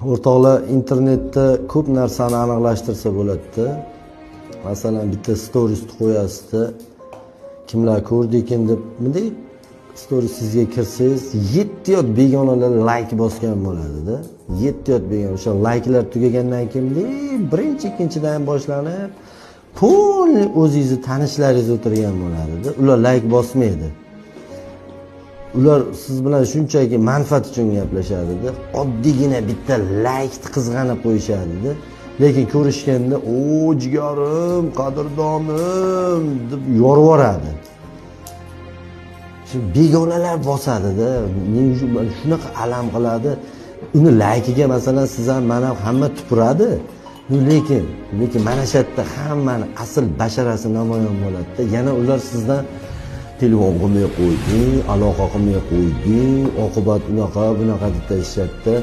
O'rtoqlar, internetda ko'p narsani aniqlashtirsa bo'ladi-da. Masalan, bitta storiesni qo'yasizda, kimlar ko'rdi ekan deb, bunday storiesingizga kirsangiz, 7 yot begonalar like bosgan bo'ladi-da. 7 yot begona. O'sha like'lar tugagandan keyin birinchi, ikkinchidan boshlanib, pul o'zingizni tanishlaringiz o'tirgan bo'ladi-da. Ular like bosmaydi. Ular siz bilan shunchaki manfaat uchun gaplashadi-da. Oddiygina bitta like qizg'anib qo'yishadi-da. Lekin ko'rishganda, "O, jigarim, qadrdonim" deb yorvoradi. Shu begonalar bosadi-da. Men shunaqa alam qiladi. Uni like'iga masalan siz ham men ham hamma tupuradi. Lekin mana shu yerda hammani asl basharasi namoyon bo'ladi-da. Yana ular sizdan telefon qilmay qo'yding, aloqa qilmay qo'yding, oqibat bunaqa deb aytishadi-da.